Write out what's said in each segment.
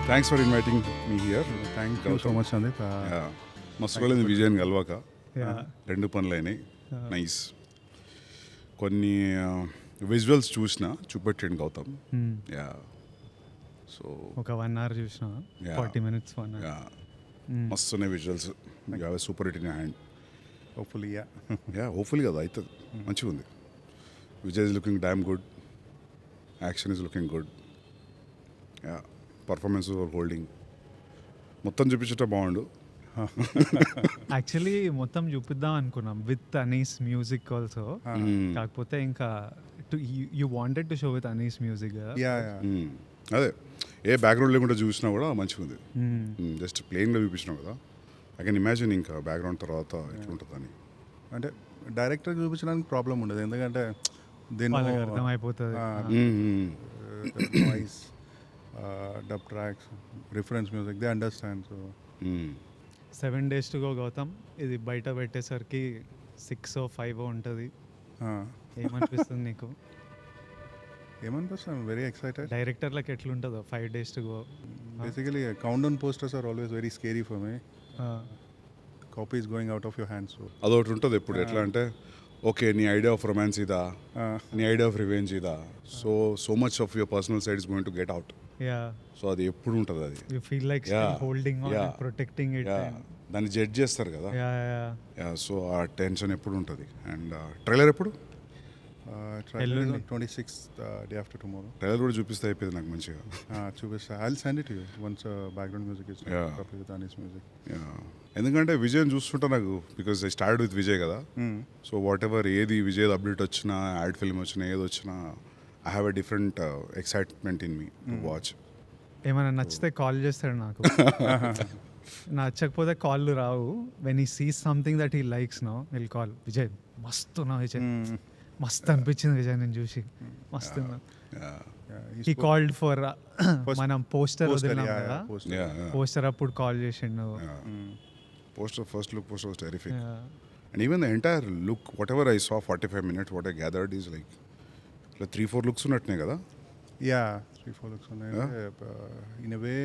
Thanks for inviting me here. Thank you so much Sandeep. మస్తు రోజులైంది Vijayan కలవాక. Yeah. 2 పనులైనాయి. Nice. కొన్ని visuals చూపెట్టాడు Gautam. Yeah, so ఒక 1 hour చూసిన, 40 minutes 1 hour. యా, మస్తు ఉన్నాయి visuals. You have a super hit in hand. Hopefully hopefully కదా అవుతుంది. మంచిగా ఉంది. Vijay is looking damn good, action is looking good, yeah, performance holding. మొత్తం చూపించట బాగుండు. యాక్చువల్లీ మొత్తం చూపిద్దాం అనుకున్నాం విత్ అనీస్ మ్యూజిక్ ఆల్సో. కాకపోతే ఇంకా you wanted to show with Anees music. అదే ఏ బ్యాక్గ్రౌండ్ లేకుండా చూసినా కూడా మంచిగా ఉంది. జస్ట్ ప్లెయిన్గా చూపించినావు కదా, ఐ కెన్ ఇమాజిన్ ఇంకా బ్యాక్గ్రౌండ్ తర్వాత ఎట్లుంటుందని. అంటే డైరెక్టర్ చూపించడానికి ప్రాబ్లం ఉండదు, ఎందుకంటే దీని అర్థమైపోతుంది. Voice, dub tracks, reference music, they understand. So 7 days to go Gautam. ఇది బయట పెట్టేసరికి 6 or 5 ఉంటుంది. ఏమనిపిస్తుంది నీకు? ఏమనిపిస్తుంది? Very excited. డైరెక్టర్లకు ఎట్లుంటుందో 5 days to go? Basically count down posters are always very scary for me. Copy is going out of your hands. అదొకటి ఉంటుంది ఎప్పుడు. ఎట్లా అంటే ఓకే, నీ ఐడియా ఆఫ్ రొమాన్స్ ఇదా, నీ ఐడియా ఆఫ్ రివెంజ్ ఇదా, so much of your personal side is going to get out. So అది ఎప్పుడు ఉంటుంది. అది you feel like holding on and protecting it. దాన్ని జడ్జ్ చేస్తారు కదా. సో ఆ టెన్షన్ ఎప్పుడు ఉంటుంది. అండ్ ట్రైలర్ ఎప్పుడు? 26th, day after tomorrow. Trailer కూడా చూపిస్తే అయిపోయింది నాకు మంచిగా. చూపిస్తా. I will send it you once background music is with Anees music. ఎందుకంటే విజయ్ చూస్తుంటా నాకు, because I start with Vijay కదా. సో వాట్ ఎవర్ ఏది విజయ్ అప్డేట్ వచ్చినా, యాడ్ ఫిల్మ్ వచ్చినా, ఏది వచ్చినా, I have a different excitement in me to watch. ఏమైనా నచ్చితే కాల్ చేస్తాడు నాకు. నచ్చకపోతే కాళ్ళు రావు. When he sees something that he likes no will call, Vijay మస్తు నా విజయ్, మస్తు అనిపించింది విజయ్ నేను చూసి, మస్తు. హీ కాల్డ్ ఫర్ మనం పోస్టర్ వదిలినాం కదా, పోస్టర్ అప్పుడు కాల్ చేసిండు. First look poster was terrific. And even the entire look, whatever I saw 45 minutes, what I gathered is like 3-4 looks unnatne kada. Yeah, 3-4 looks on. In a way,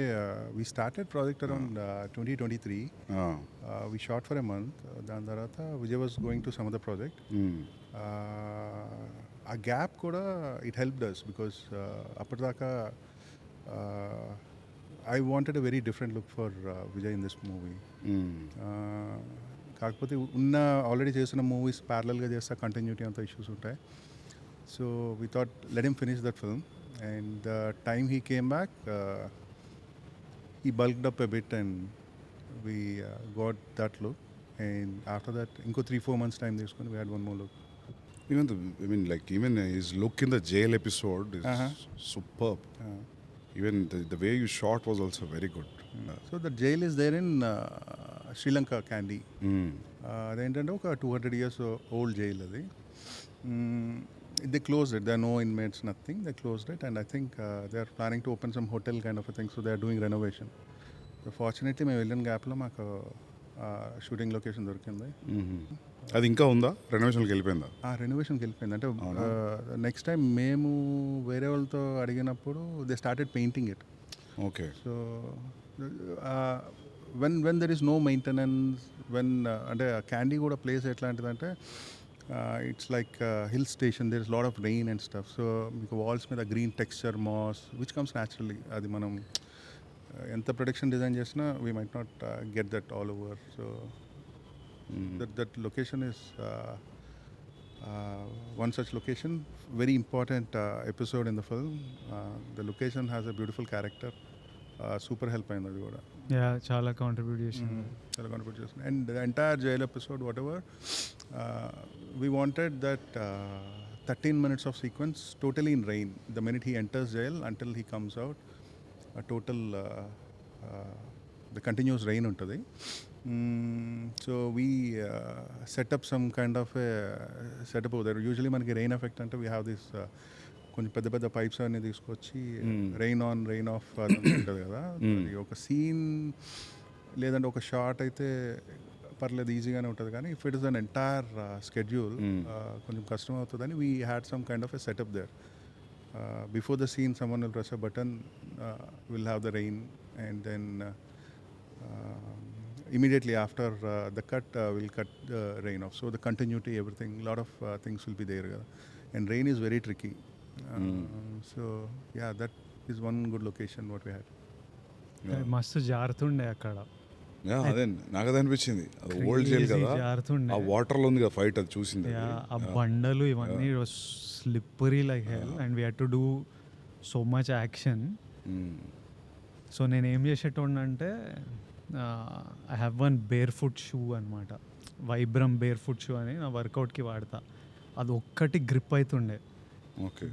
we started project around 2023. We shot for a month. Dan tarata Vijay was going to some other project. A gap kuda it helped us because appadaka I wanted a very different look for Vijay in this movie. కాకపోతే ఉన్న already చేసిన movies ప్యారలల్గా చేస్తే continuity అంత issues ఉంటాయి. So we thought let him finish that film. And the time he came back he bulked up a bit and we got that look. And after that ఇంకో 3-4 months time తీసుకొని we had one more look. Even his look in the jail episode is superb. Even the way you shot was also very good. So the jail is there in Sri Lanka, Kandy. అదేంటంటే ఒక 200 years old jail అది. They closed it. There are no inmates, nothing. They closed it, and I think they are planning to open some hotel kind of a thing. So they are doing renovation. So fortunately మేము వెళ్ళిన గ్యాప్లో మాకు shooting location దొరికింది. అది ఇంకా ఉందా? రెనోవేషన్కి వెళ్ళిపోయిందా? రెనోవేషన్కి వెళ్ళిపోయింది. అంటే నెక్స్ట్ టైం మేము వేరే వాళ్ళతో అడిగినప్పుడు they started painting it. Okay. So when there is no maintenance, అంటే క్యాండీ కూడా ప్లేస్ ఎట్లాంటిదంటే it's like hill station, there is lot of rain and stuff. So మీకు వాల్స్ మీద green texture, moss which comes naturally. అది మనం ఎంత protection design చేసినా we might not get that all over. So that location is one such location, very important episode in the film. The location has a beautiful character. Super help ayindi adi kuda. Yeah, chala contribute చేసింది. And the entire jail episode, whatever, we wanted that 13 minutes of sequence totally in rain. The minute he enters jail until he comes out, a total the continuous rain untadi. So we set up some kind of a setup over there. Usually మనకి rain effect అంటే we have this కొంచెం పెద్ద పెద్ద pipes అన్ని తీసుకొచ్చి rain on rain of ఉంటుంది కదా. ఒక సీన్ లేదంటే ఒక షాట్ అయితే పర్లేదు, ఈజీగానే ఉంటుంది. కానీ if it is an entire schedule కొంచెం కష్టం అవుతుందని we had some kind of a setup there. Before the scene, someone will press a button, we'll have the rain and then immediately after the cut, we'll cut the rain off. So the continuity, everything, a lot of things will be there. And rain is very tricky. So yeah, that is one good location what we had. మస్తు జారుతుండే అక్కడ. అదే నాకు అది అనిపించింది, అది old jail Crazy కదా, జారుతుండే. ఆ వాటర్లో ఉంది కదా ఫైట్, అది చూసింది. ఆ బండలు ఇవన్నీ slippery like hell and we had to do so much action. So నేను ఏం చేసేటోడినంటే I have one bare foot shoe అనమాట, వైబ్రమ్ బేర్ ఫుట్ షూ అని నా వర్కౌట్కి వాడతా. అది ఒక్కటి గ్రిప్ అవుతుండే, ఓకే,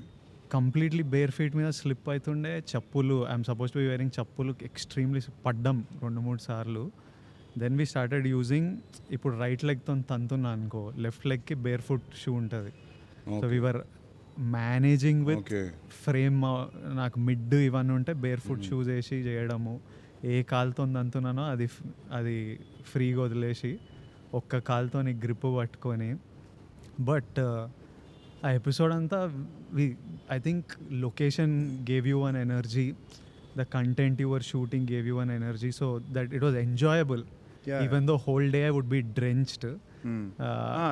కంప్లీట్లీ బేర్ ఫీట్ మీద స్లిప్ అవుతుండే. చెప్పులు, I'm suppose to be wearing చెప్పులు, ఎక్స్ట్రీమ్లీ పడ్డం 2-3 సార్లు. దెన్ వీ స్టార్టెడ్ యూజింగ్, ఇప్పుడు రైట్ లెగ్తో తంతున్నా అనుకో, లెఫ్ట్ లెగ్కి బేర్ ఫుట్ షూ ఉంటుంది. So we were managing with frame. నాకు మిడ్ ఇవన్నీ ఉంటే బేర్ ఫుట్ షూస్ వేసి చేయడము. ఏ కాలుతో తంతున్నానో అది ఫ్రీగా వదిలేసి ఒక్క కాలుతో గ్రిప్ పట్టుకొని. బట్ ఆ ఎపిసోడ్ అంతా I think location gave you one energy, the content your shooting gave you one energy, so that it was enjoyable even though whole day I would be drenched.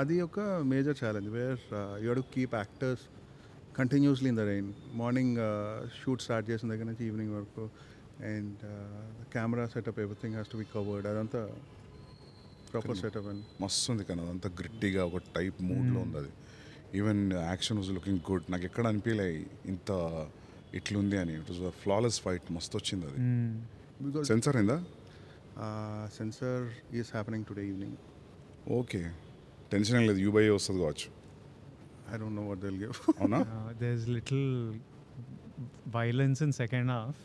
అది ఒక major challenge where you have to keep actors continuously in the rain. Morning shoot start చేసిన దగ్గర నుంచి evening వరకు, and camera setup everything has to be covered. అదంతా proper setup and మస్తు ఉంది కానీ అదంతా గ్రిట్టీగా ఒక టైప్ మూడ్లో ఉంది అది. Even action was looking good. నాకు ఎక్కడ అనిపించలే ఇంత ఇట్లుంది అని. ఇట్ వాజ్ ఫ్లాలెస్ ఫైట్, మస్తు వచ్చింది అది. బికాస్ సెన్సార్ అయిందా? Censor is happening today evening. Okay, tension ఏం లేదు, యూబై వస్తుంది కావచ్చు. I don't know what they will give. అవునా? There is little violence in second half,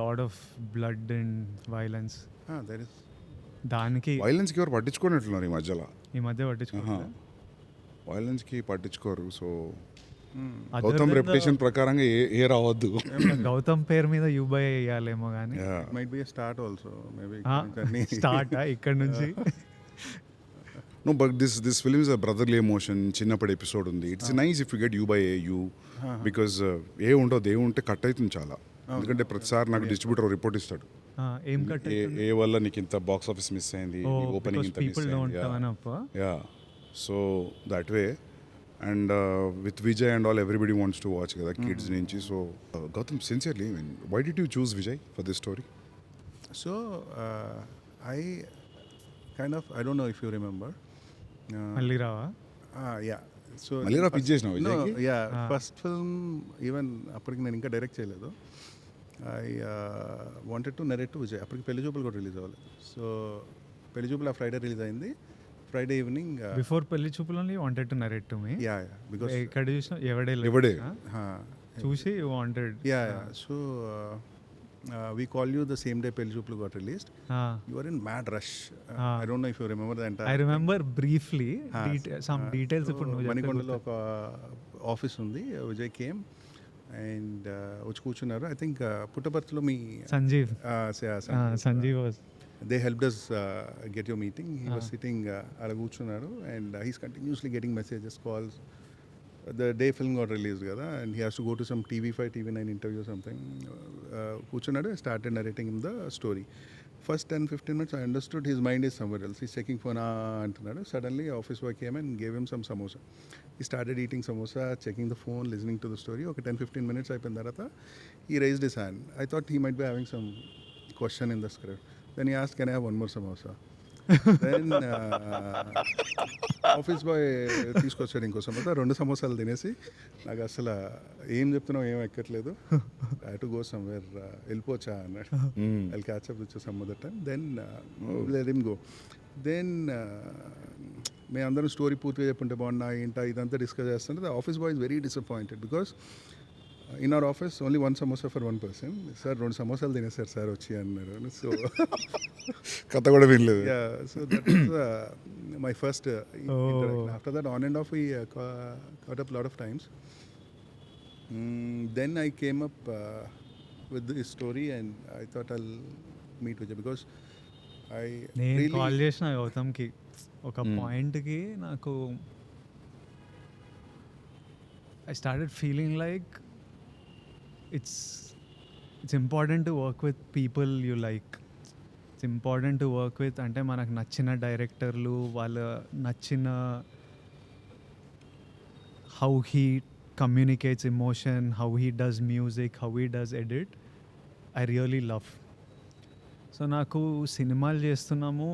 lot of blood and violence. There is దానికి వైలెన్స్కి ఎవరు పట్టించుకున్నట్లున్నారు ఈ మధ్యలో. ఈ మధ్య పట్టించుకోవాలి, వైలెన్స్కి పట్టించుకోరు. సో గౌతమ్ రెప్యుటేషన్ ప్రకారంగా ఏ రావద్దు. గౌతమ్ పేరు మీద యూబై వేయాలేమో కానీ might be start also maybe start ఇక్కడ నుంచి. No, but this film is a brotherly emotion. చిన్నప్పటి ఎపిసోడ్ ఉంది. It's nice if you get you by you, because A ఉండదు, ఏ ఉంటే కట్ అవుతుంది చాలా. ఎందుకంటే ప్రతిసారి నాకు డిస్ట్రిబ్యూటర్ రిపోర్ట్ ఇస్తాడు, ఏం కట్ ఏ వల్ల నీకు ఇంత బాక్స్ ఆఫీస్ మిస్ అయింది, ఓపెనింగ్ ఇంత మిస్ అయింది. Yeah, so that way. And with Vijay and all everybody wants to watch కదా, కిడ్స్ నుంచి. So Gautam, sincerely, why did you choose Vijay for this story? So I kind of, I don't know if you remember. మళ్ళీ రావా? Yeah. So మళ్ళీ రా pitch చేసినావు విజయ్కి? Yeah, first film even అప్పటికి నేను ఇంకా డైరెక్ట్ చేయలేదు. I wanted to narrate to Vijay. అప్పటికి పెళ్లి చూపులు కూడా రిలీజ్ అవ్వలేదు. సో పెళ్లి చూపులు ఆ ఫ్రైడే రిలీజ్ అయింది. ఫ్రైడే ఈవినింగ్ బిఫోర్ పెళ్లి చూపులు only wanted to narrate to me. Yeah because ఎక్కడ చూసినా ఎవడే చూసి wanted. Yeah so we call you the same day Pelli Choopulu got released. You were in mad rush. I don't know if you remember the entire. I remember briefly some details. ఇప్పుడు నువ్వు మణికొండలో ఒక office ఉంది. Vijay came and వచ్చి కూర్చున్నారు. I think పుట్టపర్తిలో మీ Sanjeev was. They helped us get your meeting. He was sitting అలా కూర్చున్నారు and he's continuously getting messages, calls. The day film got released kada, and he has to go to some TV5, TV9 interview or something. Kuchunadu, I started narrating him the story. First 10-15 minutes I understood his mind is somewhere else. He's checking phone antunadu. Suddenly office boy came and gave him some samosa. He started eating samosa, checking the phone, listening to the story. Okay, 10-15 minutes అయిపోయిన తర్వాత he raised his hand. I thought he might be having some question in the script. Then he asked, can I have one more samosa? Then office boy తీసుకొచ్చాడు ఇంకో సమోసా. 2 సమోసాలు తినేసి నాకు అసలు ఏం చెప్తున్నావు ఏం ఎక్కట్లేదు, ఐ టు గో సమ్వేర్, వెళ్ళిపోవచ్చా అన్నాడు. I catch up with some other time. Then let him go. Then మేము అందరం స్టోరీ పూర్తిగా చెప్పుంటే బాగున్నా ఏంటా ఇదంతా డిస్కస్ చేస్తుంటే the office boy is very disappointed because in our office only 1 samosa for 1 person. Sir 2 సమోసాలు తినేసారు సార్ వచ్చి అన్నారు. సో కథ కూడా వినలేదు. So that is my first interaction. After that on and off we caught up a lot of times. Then I came up with this story and I thought I'll meet Vijay because I నేను call చేసిన గౌతమ్కి ఒక పాయింట్కి నాకు I started feeling like it's important to work with people you like. It's important to work with అంటే మనకు నచ్చిన డైరెక్టర్లు, వాళ్ళ నచ్చిన how he communicates emotion, how he does music, how he does edit. I really love. So నాకు సినిమాలు చేస్తున్నాము,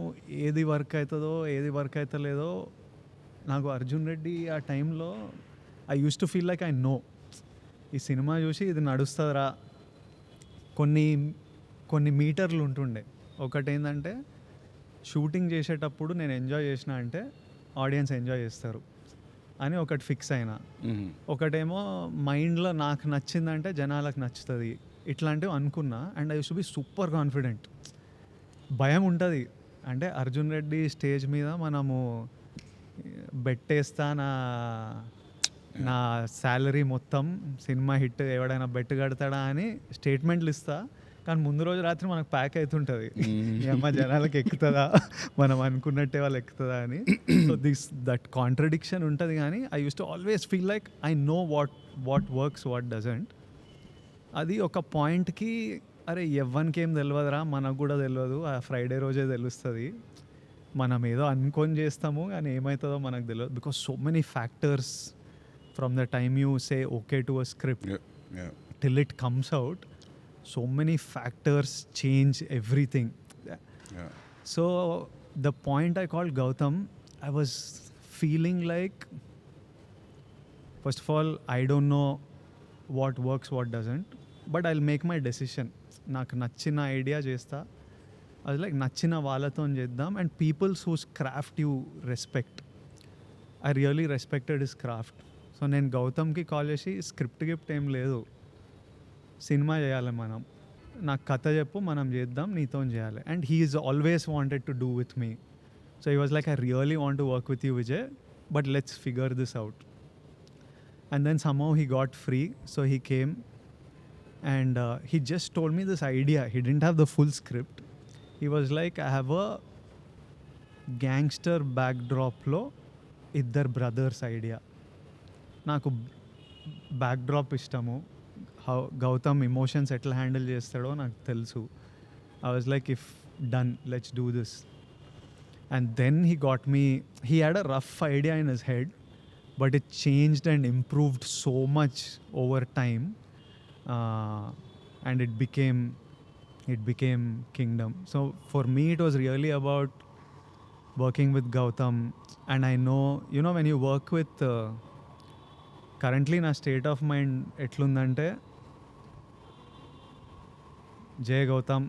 ఏది వర్క్ అవుతుందో ఏది వర్క్ అవుతలేదో, నాకు అర్జున్ రెడ్డి ఆ టైంలో I use to feel like I know, ఈ సినిమా చూసి ఇది నడుస్తుందిరా. కొన్ని కొన్ని మీటర్లు ఉంటుండే. ఒకటి ఏంటంటే షూటింగ్ చేసేటప్పుడు నేను ఎంజాయ్ చేసిన అంటే ఆడియన్స్ ఎంజాయ్ చేస్తారు అని ఒకటి ఫిక్స్ అయినా. ఒకటేమో మైండ్లో నాకు నచ్చిందంటే జనాలకు నచ్చుతుంది, ఇట్లాంటివి అనుకున్నా. And I use to be super confident. భయం ఉంటుంది అంటే అర్జున్ రెడ్డి స్టేజ్ మీద మనము బెట్టేస్తా, నా శాలరీ మొత్తం సినిమా హిట్ ఎవడైనా బెట్ కడతాడా అని స్టేట్మెంట్లు ఇస్తా. కానీ ముందు రోజు రాత్రి మనకు ప్యాక్ అవుతుంటుంది, అమ్మ జనాలకు ఎక్కుతుందా, మనం అనుకున్నట్టే వాళ్ళు ఎక్కుతుందా అని. సో దట్ కాంట్రడిక్షన్ ఉంటుంది. కానీ I use to always feel like I know what works, what doesn't. అది ఒక పాయింట్కి అరే ఎవ్వనికి ఏం తెలియదురా, మనకు కూడా తెలియదు, ఆ ఫ్రైడే రోజే తెలుస్తుంది. మనం ఏదో అనుకొని చేస్తాము కానీ ఏమవుతుందో మనకు తెలియదు. Because so many factors from the time you say okay to a script till it comes out, so many factors change everything. So the point I called Gowtam, I was feeling like, first of all, I don't know what works, what doesn't, but I'll make my decision. నాకు నచ్చిన idea చేస్తా, అది like నచ్చిన వాళ్ళతో చేద్దాం. And peoples whose craft you respect. I really respected his craft. So నేను గౌతమ్కి call చేసి స్క్రిప్ట్ గిఫ్ట్ ఏం లేదు, సినిమా చేయాలి మనం, నాకు కథ చెప్పు, మనం చేద్దాం, నీతో చేయాలి. And he is always wanted to do with me. So he was like I really want to work with you Vijay, but let's figure this out. And then somehow he got free, so he came and he just told me this idea. He didn't have the full script. He was like, I have a gangster backdrop లో ఇద్దరు brothers idea. నాకు backdrop ఇష్టము, Gautam emotions ఎట్లా handle చేస్తాడో నాకు తెలుసు. I was like if done, let's do this. And then he got me, he had a rough idea in his head, but it changed and improved so much over time. And it became kingdom. So for me it was really about working with Gowtam. And I know, you know, when you work with currently నా state of mind ఎట్లుందంటే జై గౌతమ్,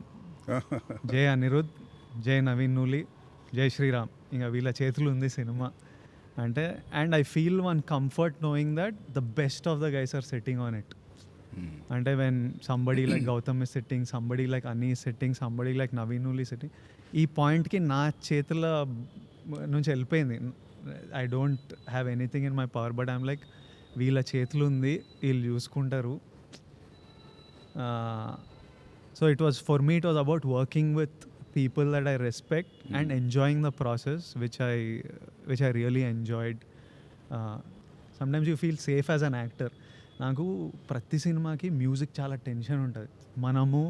జై అనిరుద్, జై నవీన్ నూలి, జై శ్రీరామ్, ఇంకా వీళ్ళ చేతులు ఉంది సినిమా అంటే. And I feel one comfort knowing that the best of the guys are setting on it. అంటే when somebody like Gautam is sitting, somebody like Ani is sitting, somebody like Naveen Nooli sitting, ఈ పాయింట్కి నా చేతుల నుంచి వెళ్ళిపోయింది. I don't have anything in my power, but I'm like వీళ్ళ చేతులు ఉంది, వీళ్ళు చూసుకుంటారు. So it was, for me it was about working with people that I respect and enjoying the process, which I really enjoyed. Sometimes you feel safe as an actor. నాకు ప్రతి సినిమాకి music చాలా tension ఉంటుంది. మనము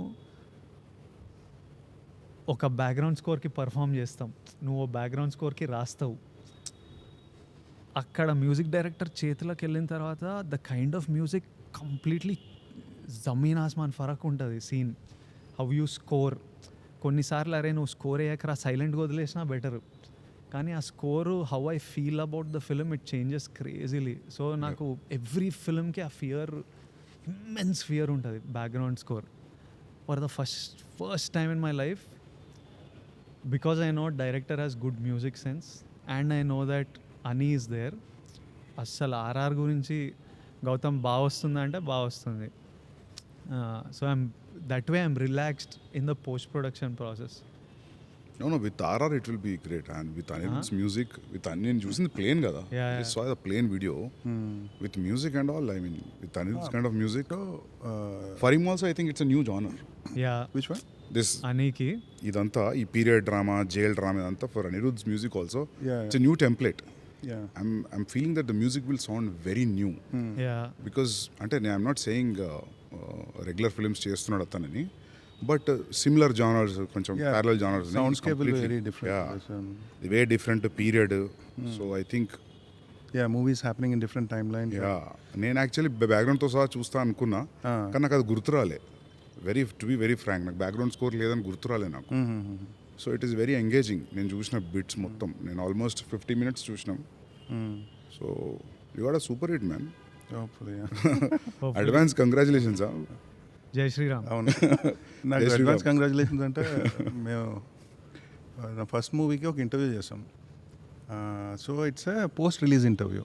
ఒక background స్కోర్కి perform చేస్తాం, నువ్వు background స్కోర్కి రాస్తావు. అక్కడ మ్యూజిక్ డైరెక్టర్ చేతిలోకి వెళ్ళిన తర్వాత the kind of music completely జమీన్ ఆస్మాన్ ఫరక్ ఉంటుంది. సీన్ హౌ యూ స్కోర్, కొన్నిసార్లు అరే నువ్వు స్కోర్ అయ్యాక సైలెంట్గా వదిలేసినా బెటరు, కానీ ఆ score how I feel about the film it changes crazily. So నాకు ఎవ్రీ ఫిలింకి ఆ ఫియర్, ఇమ్మెన్స్ ఫియర్ ఉంటుంది background score. For the first time in my life, because I know director has good music sense and I know that అనీ is there. అస్సలు RR గురించి గౌతమ్ బాగా వస్తుందా అంటే బాగా వస్తుంది. So that way I'm relaxed in the post-production process. No, with RR it will be great. And with Anirudh's music, with Aniruddh, using the plane gada. Yeah. I saw the plane video with music and all. I mean, with Anirudh's kind of music. So, for him also, I think it's a new genre. Yeah. Which one? This Aniki. Idanta, ee period drama, jail drama, idanta for Anirudh's music also. Yeah. It's a new template. Yeah. I'm feeling that the music will sound very new. Yeah. Because I'm not saying regular films చేస్తున్నాడు అతనని, but similar genres, కొంచెం parallel genres, Soundscape will be very different. Way different period. So I think movies happening in different time line. నేను actually బ్యాక్గ్రౌండ్తో సహా చూస్తా అనుకున్నా, కానీ నాకు అది గుర్తురాలే. To be very Frank, నాకు బ్యాక్గ్రౌండ్ స్కోర్ లేదని గుర్తురాలే నాకు. So it is very engaging. నేను చూసిన బిట్స్ మొత్తం, నేను ఆల్మోస్ట్ 50 minutes చూసినాం. So you got a super hit man. Advance congratulations. జై శ్రీరామ్. అవును, నాకు అడ్వాన్స్ కంగ్రాచులేషన్స్. అంటే మేము నా ఫస్ట్ మూవీకి ఒక ఇంటర్వ్యూ చేసాం. So it's a post release interview.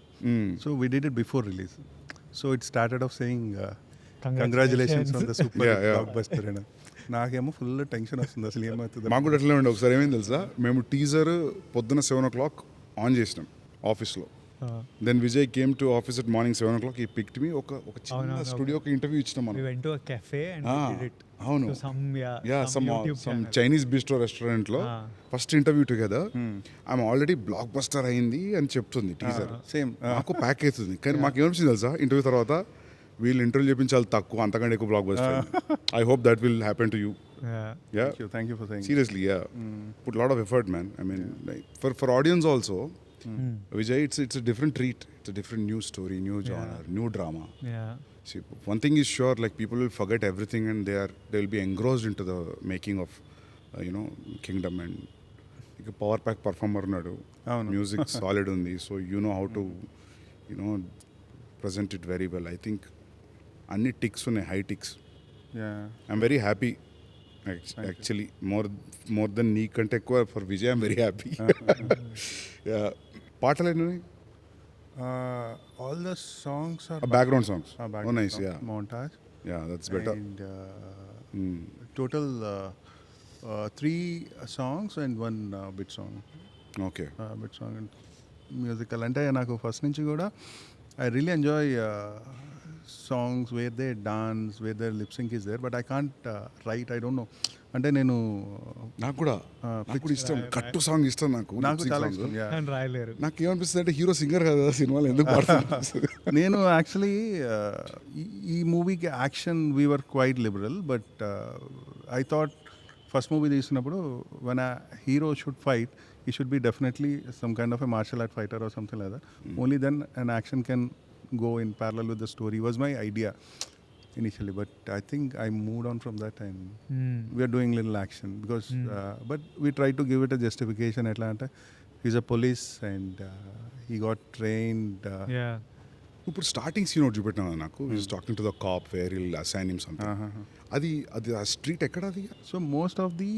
So we did it before release. So it started off saying congratulations on the super block buster. నాకేమో ఫుల్ టెన్షన్ వస్తుంది, అసలు ఏమవుతుంది. మాకు కూడా అట్లనే ఉండే. ఒకసారి ఏమైంది తెలుసా, మేము టీజర్ పొద్దున 7 o'clock ఆన్ చేసినాం ఆఫీస్లో. Then Vijay came to office at morning 7 o'clock. ఈ పిక్డ్ మీ ఒక చిన్న స్టూడియోకి ఇంటర్వ్యూ ఇచ్చినాం మనం. అవును, సమ్ చైనీస్ బిస్ట్రో రెస్టారెంట్లో ఫస్ట్ ఇంటర్వ్యూ టుగెదర్. ఆమె ఆల్రెడీ బ్లాక్ బస్టర్ అయింది అని చెప్తుంది టీజర్. సేమ్ మాకు ప్యాక్ అవుతుంది, కానీ మాకు ఏమనిపించింది తెలుసా, ఇంటర్వ్యూ తర్వాత వీళ్ళు ఇంటర్వ్యూ చేపించాలి తక్కువ, అంతకంటే ఎక్కువ block buster. I hope that will happen to you. Thank you for saying. Seriously, put a lot of effort, man. I mean, like, for audience also, Vijay, it's a different treat. It's a different new story, new genre, new drama. See, one thing is sure, like, people will forget everything and they'll be engrossed into the making of Kingdom. And like a power pack performer nadu, music solid undi, so you know how to present it very well. I think అన్ని ticks ఉన్నాయి, high ticks. I'm very happy actually, more than నీకంటే ఎక్కువ for Vijay I'm very happy. పాటలు ఎన్ని? All the songs are background songs. Background oh nice, songs. Montage. That's better. And total 3 songs and 1 bit song. Okay. Bit song and musical. అంటే నాకు first నుంచి కూడా I really enjoy songs where they dance, where their lip sync is there, but I can't write. I don't know. అంటే నేను నాకు కూడా ఇష్టం, కట్టు సాంగ్ ఇష్టం నాకు చాలా ఇష్టం. రాయలేరు. నాకు ఏమనిపిస్తుంది అంటే హీరో సింగర్ కదా సినిమాలో, ఎందుకు పాడుతుంది. నేను యాక్చువల్లీ ఈ మూవీకి action we were quiet liberal, but I thought first movie తీసినప్పుడు when a hero should fight, he should be definitely some kind of a martial art fighter or something like that. Only then an action can go in parallel with the story was my idea initially, but I think I moved on from that and we are doing little action because but we try to give it a justification. Atlanta, he's a police and he got trained. ఇప్పుడు starting scene ఒకటి చూపెట్టినా నాకు, is talking to the cop where will assign him something. అది ఆ street ఎక్కడ అది? So most of the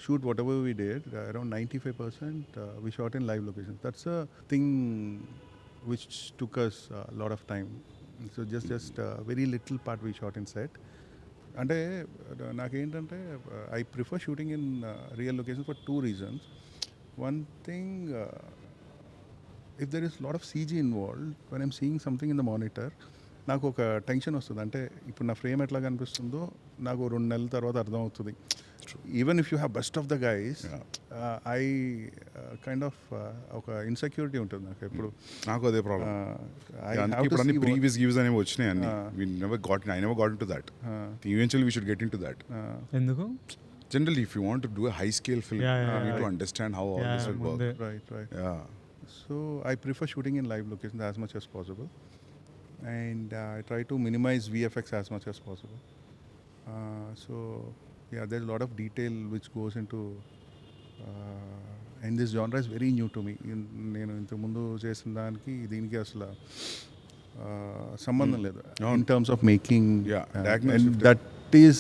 shoot whatever we did, around 95% we shot in live locations. That's a thing which took us a lot of time. So just very little part we shot in set. అంటే నాకేంటంటే I prefer shooting in real locations for 2 reasons. One thing, if there is a lot of CG involved, when I'm seeing something in the monitor, నాకు ఒక tension వస్తుంది. అంటే ఇప్పుడు నా frame ఎట్లా కనిపిస్తుందో నాకు 2 నెలల తర్వాత అర్థం అవుతుంది. Even if you have best of the guys, I kind of ఒక ఇన్సెక్యూరిటీ ఉంటుంది నాకు ఎప్పుడు. నాకు అదే ప్రాబ్లం. అన్ని ప్రీవియస్ గివ్స్ అనేవి వచ్చినాయి అన్ని. I never got into that. Eventually we should get into that. ఎందుకు? Generally, if you want to do a high scale film, you need to understand how all this will work. Right. So I prefer shooting in live locations as much as possible, and I try to minimize VFX as much as possible. So there's a lot of detail which goes into and this genre is very new to me. నేను ఇంతకు ముందు చేసిన దానికి దీనికి అసలు సంబంధం లేదు in terms of making. And that is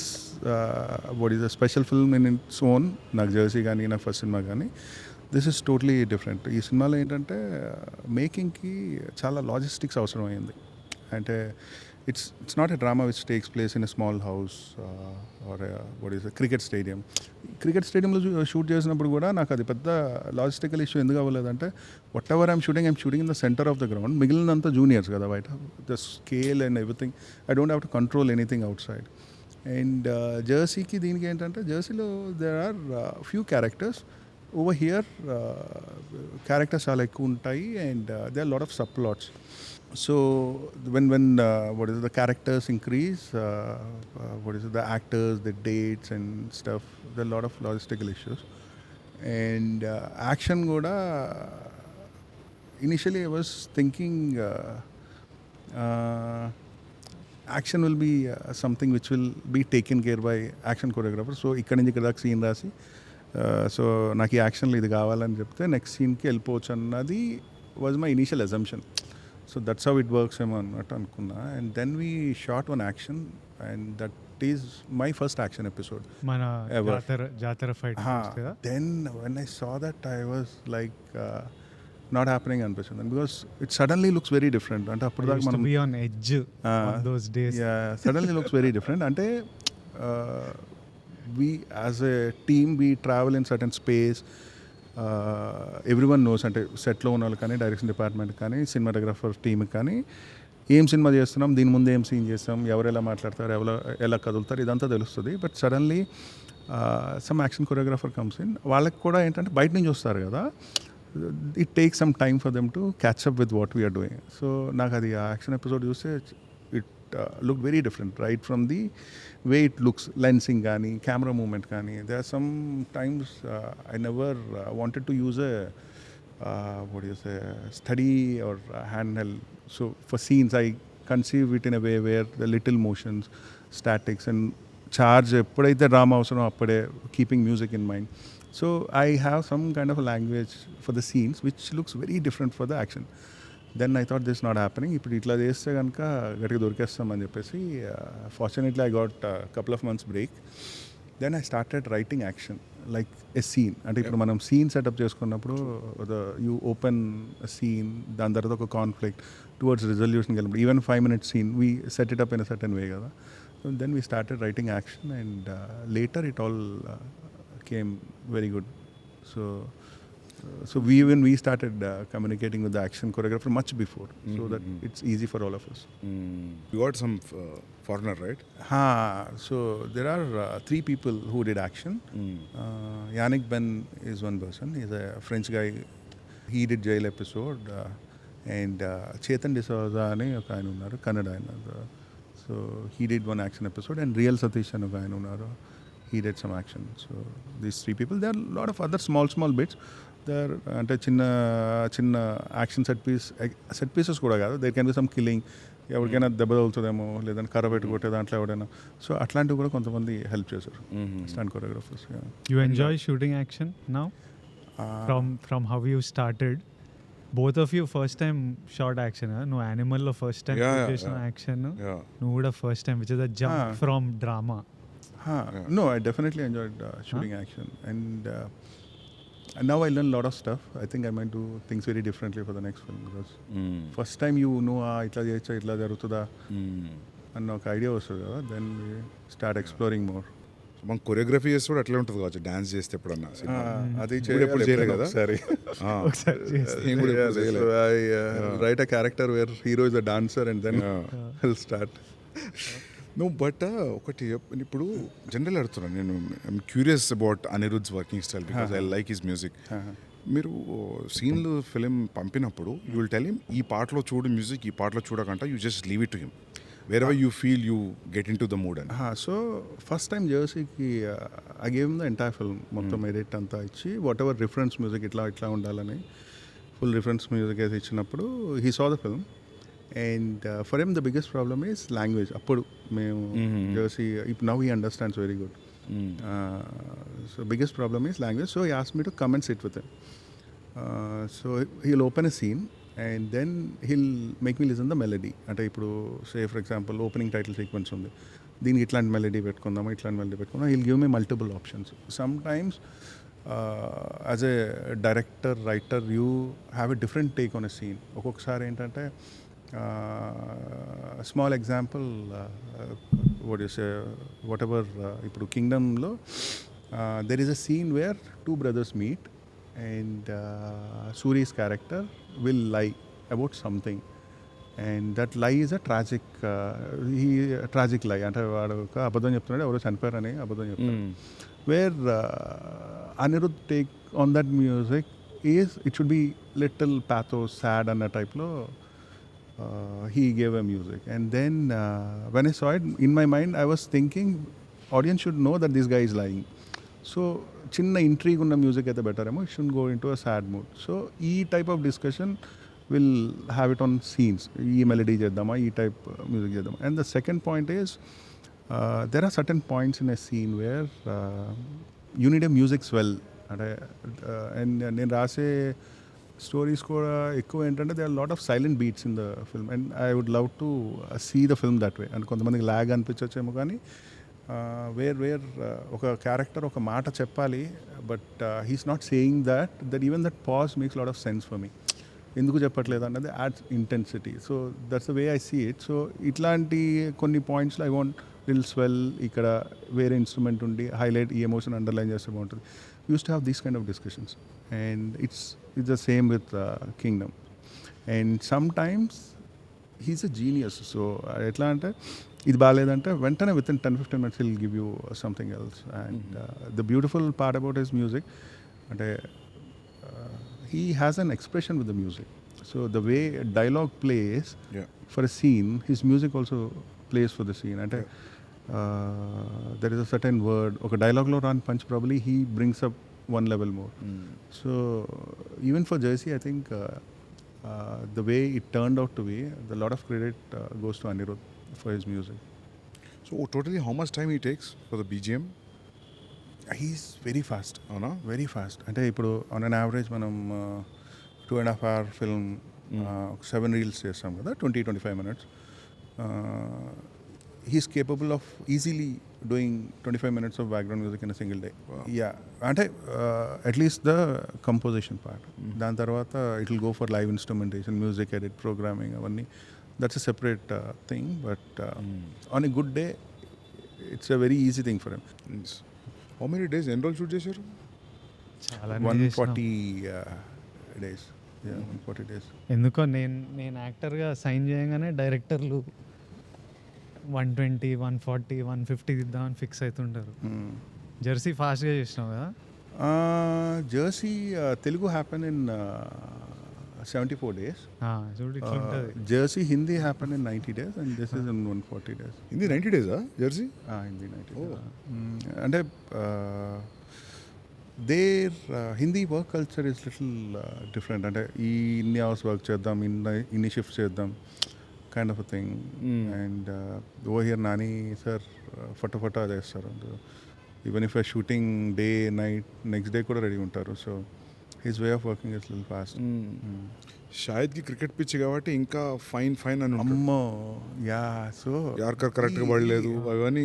what is a special film in its own. నాకు జెర్సీ కానీ నా ఫస్ట్ సినిమా కానీ దిస్ ఇస్ టోటలీ డిఫరెంట్. ఈ సినిమాలో ఏంటంటే మేకింగ్కి చాలా లాజిస్టిక్స్ అవసరం అయింది. అంటే it's not a drama which takes place in a small house or a cricket stadium. Cricket స్టేడియంలో షూట్ చేసినప్పుడు కూడా నాకు అది పెద్ద లాజిస్టికల్ ఇష్యూ ఎందుకు అవ్వలేదంటే whatever I'm shooting in the centre of the ground. మిగిలినంతా జూనియర్స్ కదా బయట. The scale and everything I don't have to control anything outside. అండ్ జెర్సీకి దీనికి ఏంటంటే జెర్సీలో there are few characters. Over here characters చాలా ఎక్కువ ఉంటాయి and they are lot of subplots. So when what is it, the characters increase, what is it, the actors, the dates and stuff, there are a lot of logistical issues. And action kuda, initially I was thinking action will be something which will be taken care by action choreographer. So ఇక్కడ నుంచి ఇక్కడ దాకా scene రాసి so నాకు ఈ యాక్షన్లో ఇది కావాలని చెప్తే నెక్స్ట్ సీన్కి వెళ్ళిపోవచ్చు అన్నది was my initial assumption. So that's how it works ఏమో అన్నట్టు అనుకున్నా. And then we shot one action and that is my first action episode. మన జాతర fight then when I saw that I was like not happening అనిపిస్తుంది. And because it suddenly looks very different. అంటే అప్పుడు దాకా మనం suddenly looks very different. అంటే we as a team we travel in certain space, everyone knows, అంటే సెట్లో ఉన్న వాళ్ళు కానీ డైరెక్షన్ డిపార్ట్మెంట్ కానీ సినిమాటోగ్రఫర్ టీమ్ కానీ ఏం సినిమా చేస్తున్నాం, దీని ముందు ఏం సీన్ చేస్తాం, ఎవరు ఎలా మాట్లాడతారు, ఎలా కదులుతారు, ఇదంతా తెలుస్తుంది. But suddenly some action choreographer comes in. వాళ్ళకి కూడా ఏంటంటే బయట నుంచి వస్తారు కదా, it take some time for them to catch up with what we're doing. So నాకు అది ఆ యాక్షన్ ఎపిసోడ్ చూస్తే looked very different, right from the way it looks, lensing gaani, camera movement gaani. There are some times I never wanted to use a steady or handheld. So for scenes I conceive it in a way where the little motions, statics and charge eppudaithe drama avasaro appade keeping music in mind. So I have some kind of a language for the scenes which looks very different for the action. Then I thought this not happening. ఇప్పుడు ఇట్లా చేస్తే కనుక గట్టిగా దొరికేస్తామని చెప్పేసి fortunately I got couple of months break. Then I started writing action like a scene. అంటే ఇప్పుడు మనం సీన్ సెటప్ చేసుకున్నప్పుడు యూ ఓపెన్ సీన్, దాని తర్వాత ఒక కాన్ఫ్లిక్ట్ టువర్డ్స్ రిజల్యూషన్కి వెళ్ళినప్పుడు even 5 minute scene we set it up in a certain way కదా. Then we started writing action and later it all came very good. So we started communicating with the action choreographer much before, so that it's easy for all of us. You got some foreigner, right? So there are 3 people who did action. Yannick Ben is one person. He's a French guy. He did jail episode. And Chetan D'Souza ani oka ayana unnaru, Kannada ayana. So he did one action episode. And Real Satish ani oka ayana unnaru, he did some action. So these 3 people. There are a lot of other small bits. అంటే చిన్న action set pieces కూడా కాదు, there can be some killing, ఎవరికైనా దెబ్బ తగులుతుందేమో, లేదంటే కర్ర పెట్టుకుంటే దాంట్లో ఎవడైనా. సో అట్లాంటివి కూడా కొంతమంది హెల్ప్ చేశారు stunt choreographers. You enjoy shooting action now from how you started? Both of you first time shot action. నువ్వు యానిమల్లో ఫస్ట్ టైం చేసిన యాక్షన్, నువ్వు కూడా first time which is a jump from drama. No, I definitely enjoyed shooting action. And now I learn a lot of stuff. I think I might do things very differently for the next film, because first time you know itla cheyacha itla jarugutuda anna oka idea vastadu kada, then we start exploring more. మనం choreography చేస్తే కూడా అట్లే ఉంటుంది కావచ్చు, dance చేస్తే ఎప్పుడన్నా. అది ఎప్పుడు చేయలేదు కదా సరే. Write a character where hero is a dancer and then I'll start. నువ్వు బట్ ఒకటి ఇప్పుడు జనరల్ అడుగుతున్నాను నేను, I'm curious about Anirudh's working style because I like his music. మీరు సీన్లు ఫిలిం పంపినప్పుడు యూ విల్ టెల్ హిమ్ ఈ పాటలో చూడు మ్యూజిక్, ఈ పాటలో చూడకంట, you just leave it to him wherever you feel you get into the mood అని. సో ఫస్ట్ టైం జర్సీకి I gave him the entire film, మొత్తం ఎడిట్ అంతా ఇచ్చి వాట్ ఎవర్ రిఫరెన్స్ మ్యూజిక్ ఇట్లా ఉండాలని ఫుల్ రిఫరెన్స్ మ్యూజిక్ అయితే ఇచ్చినప్పుడు he saw the film. And for him the biggest problem is language. Appudu మేము జర్సీ, ఇప్పుడు now he understands very good. So biggest problem is language. So he asked me to come and sit with him. So he'll open a scene and then he'll make me listen the melody. అంటే ఇప్పుడు say for example opening title sequence ఉంది, దీనికి ఇట్లాంటి melody పెట్టుకుందామా, ఇట్లాంటి melody పెట్టుకుందాం. he'll give me multiple options. Sometimes as a director, writer, you have a different take on a scene. ఒక్కొక్కసారి ఏంటంటే small example ఇప్పుడు కింగ్డమ్లో there is a scene where 2 brothers meet and Suri's character will lie about something and that lie is a tragic lie. అంటే వాడు ఒక అబద్ధం చెప్తున్నాడు, ఎవరో చనిపోయారని అబద్ధం చెప్తాడు. Where Anirudh take on that music is it should be little pathos, sad అన్న టైప్లో he gave a music. And then when I saw it, in my mind I was thinking audience should know that this guy is lying. So చిన్న intrigue ఉన్న music అయితే better ఏమో, it should go into a sad mood. So ఈ type of discussion will have it on scenes. ఈ melody చేద్దామా, ఈ type music చేద్దామా. And the second point is there are certain points in a scene where you need a music swell. అంటే and నేను రాసే stories కూడా ఎక్కువ ఏంటంటే they are lot of silent beats in the film, and I would love to see the film that way. And కొంతమందికి lag అనిపించచ్చేమో, కానీ where ఒక క్యారెక్టర్ ఒక మాట చెప్పాలి, but he's not saying that even that pause makes lot of sense for me. ఎందుకు చెప్పట్లేదు అన్నది adds intensity. So that's the way I see it. So ఇట్లాంటి కొన్ని పాయింట్స్లో ఐ వాంట్ లిల్ స్వెల్, ఇక్కడ వేరే ఇన్స్ట్రుమెంట్ ఉండి హైలైట్ ఈ ఎమోషన్ అండర్లైన్ చేస్తే బాగుంటుంది. Use to have these kind of discussions, and it's the same with Kingdom. And some times he's a genius. So ఎట్లా అంటే ఇది బాగాలేదంటే వెంటనే with in 10-15 minutes will give you something else. And the beautiful part about his music అంటే he has an expression with the music. So the way dialogue plays for a scene, his music also plays for the scene. And there is a certain word, okay, dialogue lo run punch, probably he brings up one level more. So even for Jersey, I think the way it turned out to be, a lot of credit goes to Anirudh for his music. So totally how much time he takes for the BGM? He's very fast. అవునా? Very fast. అంటే ఇప్పుడు on an average మనం 2.5 hour film 7 reels చేస్తాం కదా, 20-25 minutes. He's capable of easily doing 25 minutes of background music in a single day. Yeah, అంటే at least the composition part. దాని తర్వాత it will go for live instrumentation, music edit, programming, అవన్నీ that's a separate thing. But on a good day it's a very easy thing for him. How many days ఎన్ని రోజులు shoot చేశారు? చాలా 140 days. Yeah, 140 days. ఎందుకో నేను యాక్టర్గా sign చేయగానే డైరెక్టర్లు 120, 140, 150 ఇద్దామని ఫిక్స్ అవుతుంటారు. జెర్సీ ఫాస్ట్గా చేసినావు కదా. Jersey, Telugu happened in 74 days. చూడు ఇట్లా ఉంటుంది. Jersey Hindi happened in 90 days, and this is in 140 days. Hindi 90 days Jersey? Hindi 90 days. అంటే their Hindi work culture is little different. అంటే ఈ ఇన్ని అవర్స్ వర్క్ చేద్దాం, ఇన్ని షిఫ్ట్స్ చేద్దాం, kind of a thing. And over here Nani sir ఫటాఫటా చేస్తారు. Even if shooting day night next day కూడా రెడీ ఉంటారు. So his way of working is little fast. షాహిద్కి క్రికెట్ పిచ్ కాబట్టి ఇంకా ఫైన్ అని అమ్మో, యా. సో యార్కర్ కరెక్ట్గా పడలేదు, అవన్నీ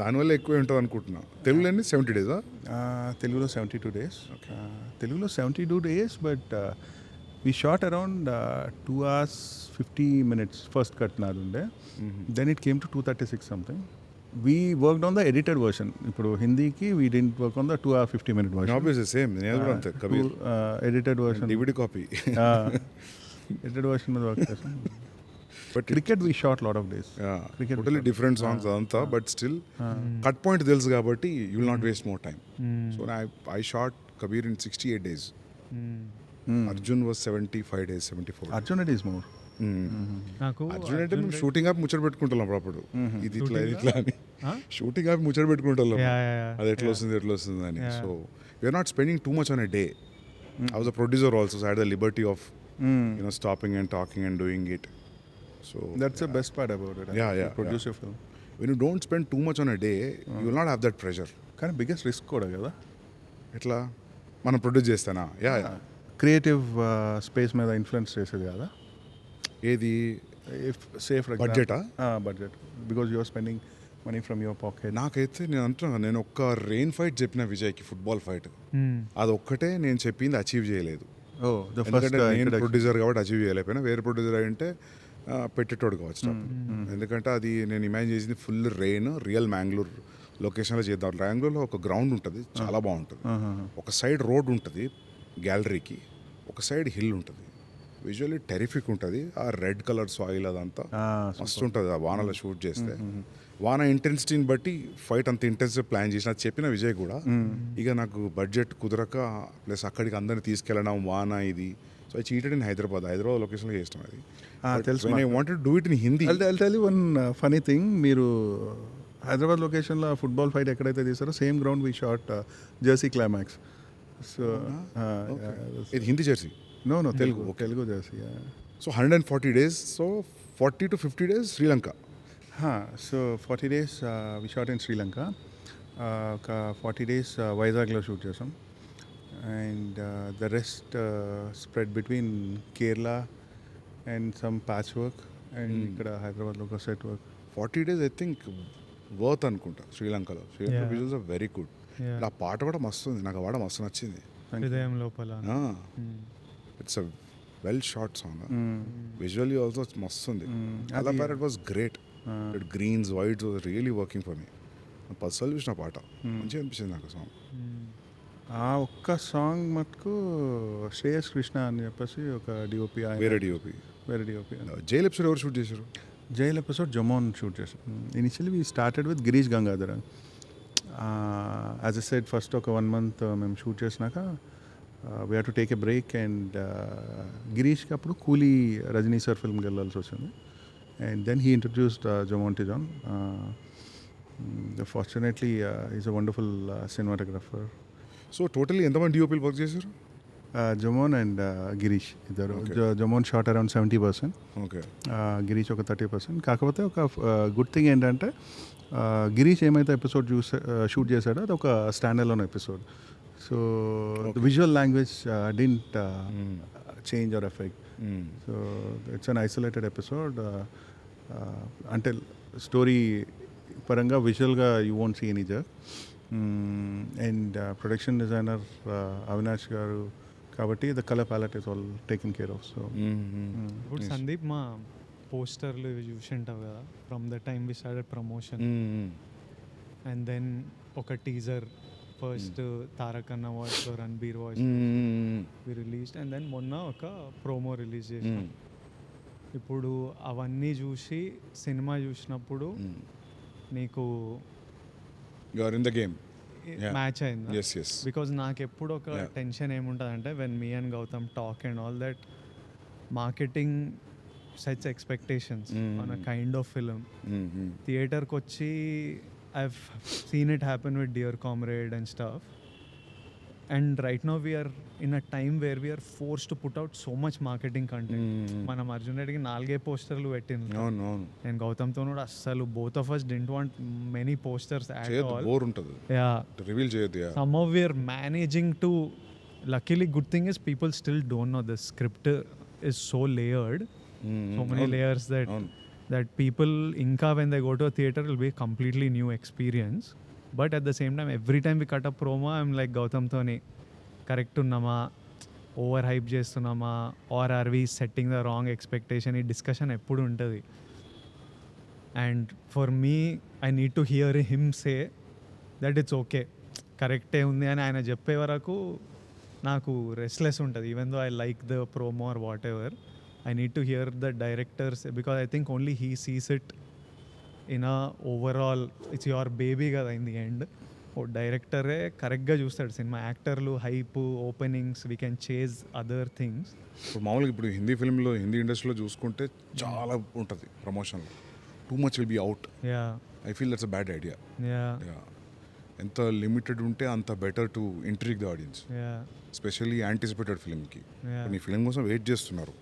దానివల్ల ఎక్కువ ఉంటుంది అనుకుంటున్నా. తెలుగులో 70 days? తెలుగులో 72 days. తెలుగులో 72 days, but we shot around 2 hours 50 minutes first cut నాదుండే. Then it came to 236 something. We worked on the edited version. ఇప్పుడు హిందీకి we didn't work on the 2 hour 50 minute version. Obviously same, నేను కూడా అంతే. Kabir edited version, DVD copy. edited version మీద work చేసాం. But cricket we shot lot of days. Cricket totally different songs అదంతా, but still cut point తెలుసు కాబట్టి you will not waste more time. So I shot Kabir in 68 days. Arjun was 75 days, 74. Arjun it is more. నాకు అర్జున్ అంటే మేము shooting ఆపి ముచ్చట పెట్టుకుంటాం అప్పుడు. ఇది ఇట్లా అని షూటింగ్ ఆపి ముచ్చట పెట్టుకుంటాం, అది ఎట్లా వస్తుంది అని. So you're not spending too much on a day. I was a producer also, so I had the liberty of stopping and talking and doing it. So that's the best part about it. Yeah. Produce your film. When you don't spend too much on a day, you will not have that pressure. కానీ biggest risk కూడా కదా. ఎట్లా మనం produce చేస్తానా? Creative space మీద influence చేసేది కదా. ఏది? ఇఫ్ సేఫ్ బడ్జెటా? Budget, because you're spending money from your pocket. నాకైతే నేను అంటున్నా, నేను ఒక్క రెయిన్ ఫైట్ చెప్పిన విజయ్కి, ఫుట్బాల్ ఫైట్, అది ఒక్కటే నేను చెప్పింది అచీవ్ చేయలేదు. నేను ప్రొడ్యూసర్ కాబట్టి అచీవ్ చేయలేకపోయినా, వేరే ప్రొడ్యూసర్ అంటే పెట్టేటోడు కావచ్చు. ఎందుకంటే అది నేను ఇమాజిన్ చేసింది ఫుల్ రెయిన్, రియల్ మ్యాంగ్లూర్ లొకేషన్లో చేద్దాం. మ్యాంగ్లూర్లో ఒక గ్రౌండ్ ఉంటుంది, చాలా బాగుంటుంది. ఒక సైడ్ రోడ్ ఉంటుంది గ్యాలరీకి, ఒక సైడ్ హిల్ ఉంటుంది. విజువల్లీ టెరిఫిక్ ఉంటుంది. ఆ రెడ్ కలర్ సాయిల్ అదంతా మస్తు ఉంటుంది ఆ వానలో షూట్ చేస్తే. వాన ఇంటెన్సిటీని బట్టి ఫైట్ అంత ఇంటెన్సివ్ ప్లాన్ చేసిన, అది చెప్పిన విజయ్ కూడా. ఇక నాకు బడ్జెట్ కుదరక, ప్లస్ అక్కడికి అందరిని తీసుకెళ్ళడం, వాన ఇది, so I cheated in Hyderabad లొకేషన్లో చేస్తాం అది. తెలుసు I wanted do it in Hindi. I'll tell you one funny thing. మీరు హైదరాబాద్ లొకేషన్లో ఫుట్బాల్ ఫైట్ ఎక్కడైతే తీసారో same ground we shot Jersey climax. So ఇది Hindi Jersey. No Telugu Jersey. So 140 days, so 40 to 50 days Sri Lanka. So 40 days we shot in Sri Lanka. ఒక 40 days వైజాగ్లో shoot చేసాం. And the rest spread between Kerala and some patch work and ఇక్కడ హైదరాబాద్లో ఒక set work. 40 days I think worth అనుకుంటా శ్రీలంకలో. Yeah. Visuals are very good. Yeah. ఆ పాట కూడా మస్తు ఉంది, నాకు ఆ పాట మస్తు నచ్చింది. హృదయం లోపల. It's a well shot song. Visually also మస్తు ఉంది. అలా parrot was great. Greens whites was really working for me. Personal చూసిన పాట మంచిగా అనిపించింది నాకు సాంగ్. ఆ ఒక్క సాంగ్ మటుకు శ్రేయస్ కృష్ణ అని చెప్పేసి ఒక డిఓపి, వేరే డిఓపి. జైల్ ఎపిసోడ్ ఎవరు షూట్ చేశారు? జైల్ ఎపిసోడ్ జమోన్ షూట్ చేసాం. Initially we started with Girish Gangadhar. As a said first ఒక 1 month మేము షూట్ చేసినాక we have to take a break. And గిరీష్కి అప్పుడు కూలీ రజనీ సార్ ఫిల్మ్కి వెళ్ళాల్సి వచ్చింది. And then he introduced Jomon to John. Fortunately is a wonderful cinematographer. So totally ఎంతమంది డిఓపీలు వర్క్ చేశారు? జమోన్ అండ్ గిరీష్ ఇద్దరు. Okay. జమోన్ shot around 70%, okay. Girish ఒక 30%. కాకపోతే ఒక గుడ్ థింగ్ ఏంటంటే గిరీష్ ఏమైతే ఎపిసోడ్ షూట్ చేశాడో అది ఒక stand alone episode. So the visual language didn't change or effect. So it's an isolated episode. అంటే స్టోరీ పరంగా విజువల్గా you won't see any jerk. And production designer Avinash garu కాబట్టి the colour palette is all taken care of. So ఇప్పుడు సందీప్ మా పోస్టర్లు ఇవి చూసి ఉంటావు కదా, from the time we started promotion and then ఒక టీజర్ ఫస్ట్ తారక్ అన్న వాయిస్లో Ranbir voice we released and then మొన్న ఒక ప్రోమో రిలీజ్ చేసాం. ఇప్పుడు అవన్నీ చూసి సినిమా చూసినప్పుడు నీకు you are in the game. Match అయిందా? yes. బికాజ్ నాకు ఎప్పుడు ఒక టెన్షన్ ఏముంటుంది అంటే when me and Gautam talk and all that marketing sets expectations on a kind of film. థియేటర్కి వచ్చి I have seen it happen with Dear Comrade and stuff. And right now we're in a time where we're forced to put out so much marketing content. మనం అర్జున్ రెడ్డికి 4 పోస్టర్లు పెట్టింది. అవును. నేను గౌతమ్తో కూడా అస్సలు both of us didn't want many posters at all. Bore ఉంటుంది. Yeah. Reveal చేయొద్దు. Somehow we are managing to. Luckily, good thing is people still don't know the script is so layered, so many layers that people inka when they go to a theater will be a completely new experience. But at the same time, every time we cut a promo, I'm like Gautam Toni, correct unnama, over hype చేస్తున్నామా, or are we setting the wrong expectation? ఈ discussion ఎప్పుడు ఉంటుంది. And for me I need to hear him say that it's okay, కరెక్టే ఉంది అని ఆయన చెప్పే వరకు నాకు రెస్ట్లెస్ ఉంటుంది. Even though I like the promo or whatever, I need to hear the directors because I think only he sees it in a overall. It's your baby కదా in the end. ఓ డైరెక్టరే కరెక్ట్గా చూస్తాడు సినిమా. యాక్టర్లు hype, openings, we can chase other things. ఇప్పుడు మామూలుగా ఇప్పుడు హిందీ ఫిల్మ్లో, హిందీ ఇండస్ట్రీలో చూసుకుంటే చాలా ఉంటుంది ప్రమోషన్లో. Too much will be out. Yeah, I feel that's a bad idea. Yeah, ఎంత లిమిటెడ్ ఉంటే అంత better to intrigue the audience, yeah, especially anticipated ఫిల్మ్కి. Yeah. నీ ఫిల్మ్ కోసం వెయిట్ చేస్తున్నారు,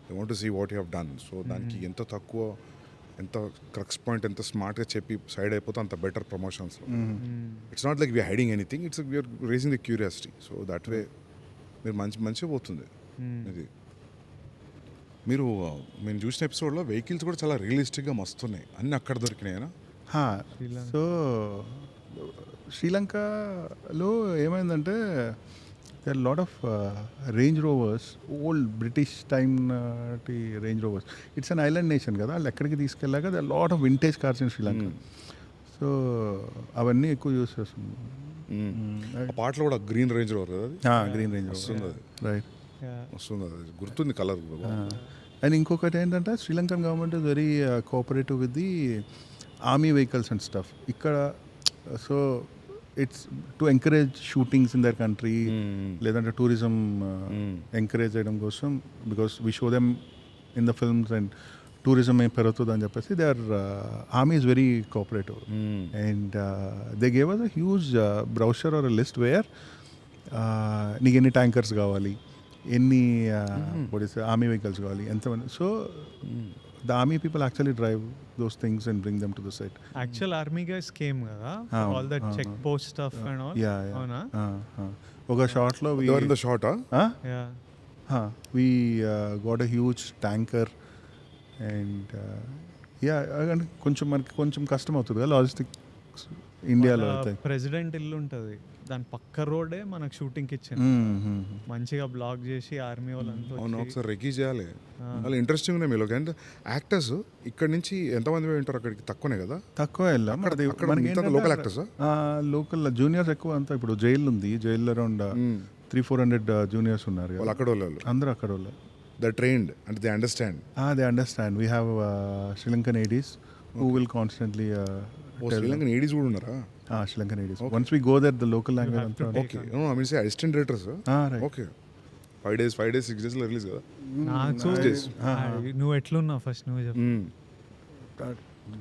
they want to see what you have done. So దానికి ఎంత తక్కువ, ఎంత క్రక్స్ పాయింట్ ఎంత స్మార్ట్గా చెప్పి సైడ్ అయిపోతే అంత బెటర్ ప్రమోషన్స్లో. It's not like we're hiding anything, it's we're raising the curiosity. So that way మీరు మంచిగా పోతుంది ఇది. మీరు మేము చూసిన ఎపిసోడ్లో వెహికల్స్ కూడా చాలా రియలిస్టిక్గా మస్తున్నాయి, అన్నీ అక్కడ దొరికినాయనా? సో శ్రీలంకలో ఏమైందంటే there are a lot of Range Rovers, old British time Range Rovers. It's an island nation కదా, వాళ్ళు ఎక్కడికి తీసుకెళ్ళాక there are a lot of vintage cars in Sri Lanka. So అవన్నీ ఎక్కువ యూస్ చేస్తుంది. ఆ పాటలో కూడా గ్రీన్ రేంజ్ రోవర్ కదా, గ్రీన్ రేంజ్ వస్తుంది అది, రైట్ వస్తుంది అది, గుర్తుంది కలర్. అండ్ ఇంకొకటి ఏంటంటే Sri Lankan government is very cooperative with the army vehicles and stuff ఇక్కడ. So it's to encourage shootings in their country, లేదంటే టూరిజం ఎంకరేజ్ చేయడం కోసం, because we show them in the films and tourism ఏం పెరుగుతుంది అని చెప్పేసి they are army is very cooperative and they gave us a huge brochure or list where నీకు ఎన్ని tankers కావాలి, ఎన్ని ఆర్మీ వెహికల్స్ కావాలి, ఎంతమంది. So the army people actually drive those things and bring them to the set. Actual army guys came కదా, all that check post stuff and all. Yeah. అవునా? ఒక shot లో They were in the shot, huh? Yeah. We got a huge tanker and and కొంచెం కష్టం అవుతుంది కదా logistics ఇండియాలో అయితే. ప్రెసిడెంట్ ఇల్లు ఉంటుంది, దాని పక్క రోడే మనకు షూటింగ్కి ఇచ్చింది. మంచిగా బ్లాక్ చేసి ఆర్మీ వాళ్ళంతా అవును, ఒకసారి రెక్కీ చేయాలి. వాళ్ళు ఇంట్రెస్టింగ్ ఉన్నాయి మీలో. అండ్ యాక్టర్స్ ఇక్కడ నుంచి ఎంతమంది ఉంటారు అక్కడికి? తక్కువనే కదా? తక్కువ వెళ్ళాం. లోకల్ యాక్టర్స్, లోకల్ జూనియర్స్ ఎక్కువ అంతా. ఇప్పుడు జైలు ఉంది, జైల్లో అరౌండ్ 300-400 జూనియర్స్ ఉన్నారు. వాళ్ళు అక్కడ వాళ్ళు అందరూ అక్కడ వాళ్ళు. They trained and they understand. They understand. We have Sri Lankan ADs who will constantly Sri Lankan ADs కూడా ఉన్నారా? Sri Lankan ADs. Once we go there, the local language అంతా. Okay. No, I mean say assistant directors. Right. Okay. 5 days, 6 days లో release కదా? నాకు నువ్వు ఎట్లున్నావు first నువ్వు చెప్పు.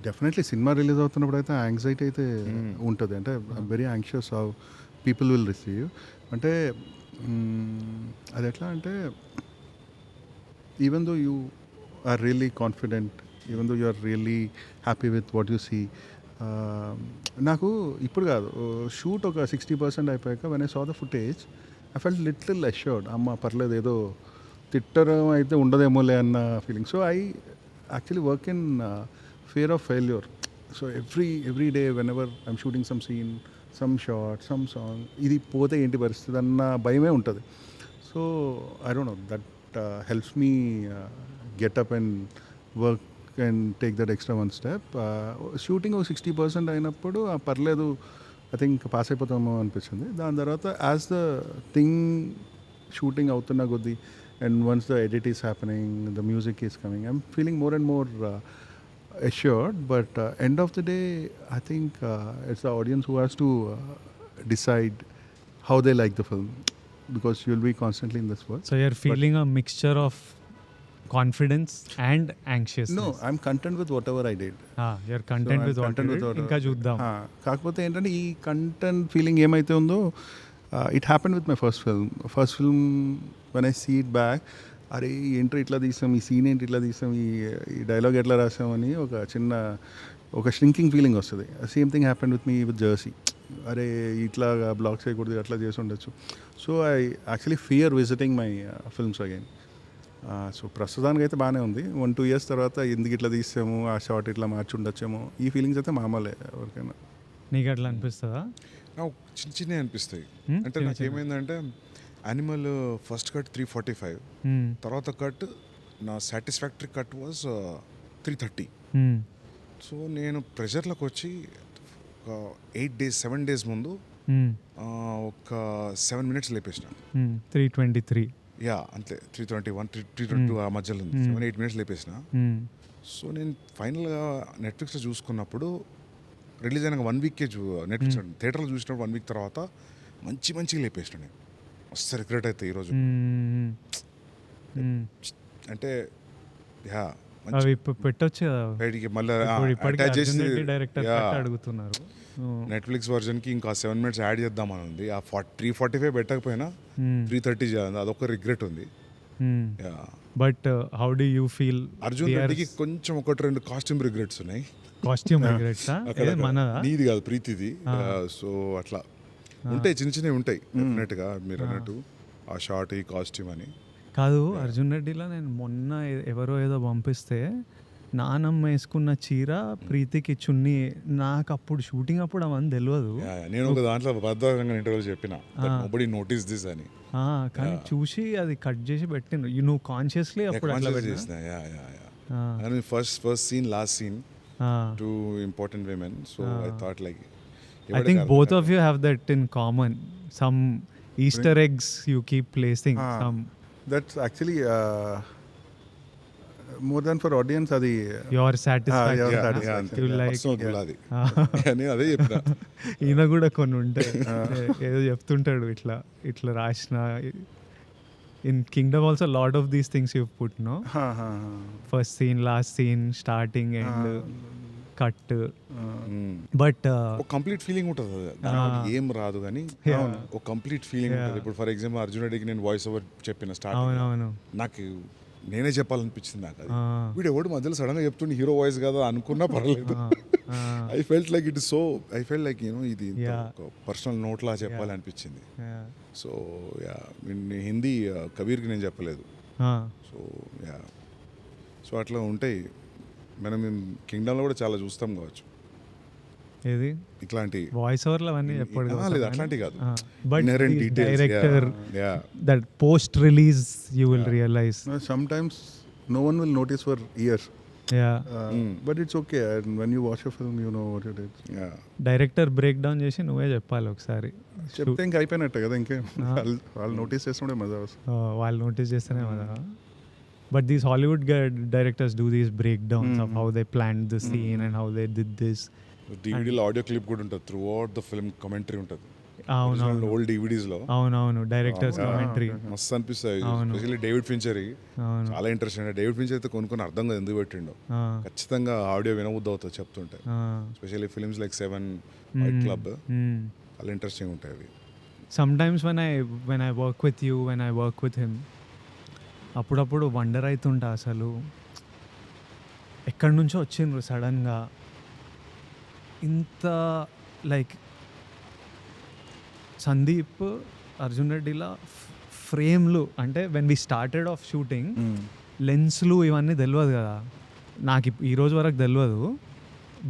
డెఫినెట్లీ సినిమా రిలీజ్ అవుతున్నప్పుడు అయితే యాంగ్జైటీ అయితే ఉంటుంది. అంటే very anxious how people will receive. అంటే అది ఎట్లా అంటే even though you are really confident, even though you are really happy with what you see. నాకు ఇప్పుడు కాదు, షూట్ ఒక 60% అయిపోయాక when I saw the footage I felt little assured. అమ్మ పర్లేదు, ఏదో తిట్టడం అయితే ఉండదేమోలే అన్న feeling. So I actually work in fear of failure. So every day whenever I'm shooting some scene, some shot, some song, ఇది పోతే ఏంటి పరిస్థితి అన్న భయమే ఉంటుంది. So I don't know, that helps me get up and work and take that extra one step. Shooting ఒక 60% అయినప్పుడు పర్లేదు, ఐ థింక్ పాస్ అయిపోతామో అనిపించింది. దాని తర్వాత యాజ్ ద థింగ్ షూటింగ్ అవుతున్న కొద్దీ and once the edit is happening, the music is coming, I'm feeling more and more assured. But end of the day, I think it's the audience who has to decide how they like the film, because you'll be constantly in this world. So you're feeling a mixture of confidence and anxiousness. No, I'm content with whatever I did. You're content with what you did. ఇంకా చూద్దాం. కాకపోతే ఏంటంటే ఈ content feeling ఏమైతే ఉందో, it happen with my first film. When I see it back, అరే ఏంటో ఇట్లా తీసాం, ఈ సీన్ ఏంటి ఇట్లా తీసాం, ఈ డైలాగ్ ఎట్లా రాసామని ఒక షింకింగ్ ఫీలింగ్ వస్తుంది. Same thing happen with me with Jersey. అరే ఇట్లా బ్లాక్ చేయకూడదు, అట్లా చేసి ఉండొచ్చు. So I actually fear visiting my films again. So ప్రస్తుతానికి అయితే బాగానే ఉంది. 1-2 years తర్వాత ఎందుకు ఇట్లా తీసాము, ఆ షార్ట్ ఇట్లా మార్చి ఉండొచ్చేమో, ఈ ఫీలింగ్స్ అయితే మామూలే ఎవరికైనా. నీకు అట్లా అనిపిస్తుందా? నాకు చిన్న అనిపిస్తాయి. అంటే నాకు ఏమైందంటే, యానిమల్ ఫస్ట్ కట్ 345, తర్వాత కట్ నా సాటిస్ఫాక్టరీ కట్ వాజ్ 330. సో నేను ప్రెషర్లోకి వచ్చి ఒక 7 days ముందు ఒక 7 minutes లేపేసిన. 323 అంతే, 321, 322 ఆ మధ్యలో 7-8 minutes లేపేసిన. సో నేను ఫైనల్గా నెట్ఫ్లిక్స్లో చూసుకున్నప్పుడు రిలీజ్ అయిన 1 week నెట్ఫ్లిక్స్ థియేటర్లో చూసినప్పుడు 1 week తర్వాత మంచిగా లేపేసిన. నేను మస్తు రిగ్రెట్ అవుతాయి ఈరోజు. అంటే అవి పెట్టొచ్చు కదా మళ్ళీ డైరెక్టర్ అడుగుతున్నారు. నెట్ఫ్లిక్స్ వర్జన్కి ఇంకా 7 minutes యాడ్ చేద్దామని ఉంది. ఆ 345 పెట్టకపోయినా 330 చేయాలి, అదొక రిగ్రెట్ ఉంది. But how do you feel? Arjun రెడ్డికి కొంచెం 1-2 కాస్ట్యూమ్ రిగ్రెట్స్ ఉన్నాయి. కాస్ట్యూమ్ రిగ్రెట్స్ నీది కాదు, ప్రీతిది. సో అట్లా ఉంటాయి, చిన్నవి ఉంటాయి డెఫినెట్గా. మీరు అన్నట్టు ఆ షార్ట్, ఈ కాస్ట్యూమ్ అని కాదు. అర్జున్ రెడ్డిలో నేను మొన్న ఎవరో ఏదో పంపిస్తే నానమ్మ వేసుకున్న చీర, ప్రీతికి చున్నీ, నాకు అప్పుడు షూటింగ్ అప్పుడు అవన్నీ తెలియదు. నేను ఒక దాంట్లో బద్దంగా ఇంటర్వ్యూ చెప్పిన, నోబడీ నోటీస్ దిస్ అని. కానీ చూసి అది కట్ చేసి పెట్టిండు. నువ్వు కాన్షియస్లీ అప్పుడు అట్లా చేసిన. First scene, last scene, 2 important women. So I thought like, I think both of you have that in common. Some Easter eggs you keep placing. Some that's actually more than for audience అది your your satisfaction satisfaction. You like- Personal అది అని అదే చెప్పిన. ఈయన కూడా కొన్ని ఉంటాయి ఏదో చెప్తుంటాడు ఇట్లా ఇట్లా రాసిన in Kingdom also lot of these things you put no first scene last scene starting and cut but ఒక కంప్లీట్ ఫీలింగ్ ఉంటుంది అది. దానికి ఏం రాదు కానీ ఒక కంప్లీట్ ఫీలింగ్ ఉంటుంది. ఇప్పుడు ఫర్ ఎగ్జాంపుల్ అర్జున్ రెడ్డికి నేను వాయిస్ ఓవర్ చెప్పిన స్టార్ట్, అవునవును నాకు నేనే చెప్పాలనిపించింది నాకు అది. వీడు ఎవడు మధ్యలో సడన్ గా చెప్తుండే హీరో వాయిస్ కదా అనుకున్నా పర్లేదు. I felt like it so I felt like you know ఇది పర్సనల్ నోట్ లా చెప్పాలి అనిపించింది. సో యా హిందీ కబీర్కి నేను చెప్పలేదు. సో యా సో అట్లా ఉంటాయి. మనం కింగ్డమ్లో కూడా చాలా చూస్తాం కావచ్చు ఏది ఇట్లాంటి వాయిస్ ఓవర్లు అవన్నీ ఎప్పుడు లేదు అట్లాంటివి కాదు. But Inherent details, director yeah. That post release you will realize sometimes no one will notice for years. Yeah But it's okay, and when you watch a film you know what it is. Yeah. Director break down చేసి నువ్వే చెప్పాలి ఒకసారి. చెప్తే ఇంకా అయిపోయినట్టే కదా, ఇంకే వాళ్ళు నోటీస్ చేస్తుండే మజా వస్తుంది. వాళ్ళు నోటీస్ చేస్తేనే కదా. But these Hollywood directors do these breakdowns of how they plan the scene and how they did this. డివిడీలో ఆడియో క్లిప్ కూడా ఉంటుంది, throughout the film commentary ఉంటుంది. అవునవును ఓల్డ్ డివిడీస్ లో అవునవును డైరెక్టర్స్ కమెంటరీ మస్తు అనిపిస్తాయి. ఎస్పెషల్లీ డేవిడ్ ఫించర్ చాలా ఇంట్రెస్టింగ్. డేవిడ్ ఫించర్ అయితే కొన్ని అర్థం కాదు ఎందుకు పెట్టిండో. ఖచ్చితంగా ఆడియో వినబుద్ధి అవుతుంది చెప్తుంటే. Especially films like 7 fight club చాలా ఇంట్రెస్టింగ్ ఉంటాయి అవి. Sometimes when I work with you, when I work with him, అప్పుడప్పుడు వండర్ అవుతుంటా అసలు ఎక్కడి నుంచో వచ్చిండ్రు సడన్గా ఇంత లైక్ సందీప్ అర్జున్ రెడ్డిలా ఫ్రేమ్లు అంటే when we started off shooting లెన్స్లు ఇవన్నీ తెలియదు కదా నాకు ఈ రోజు వరకు తెలియదు.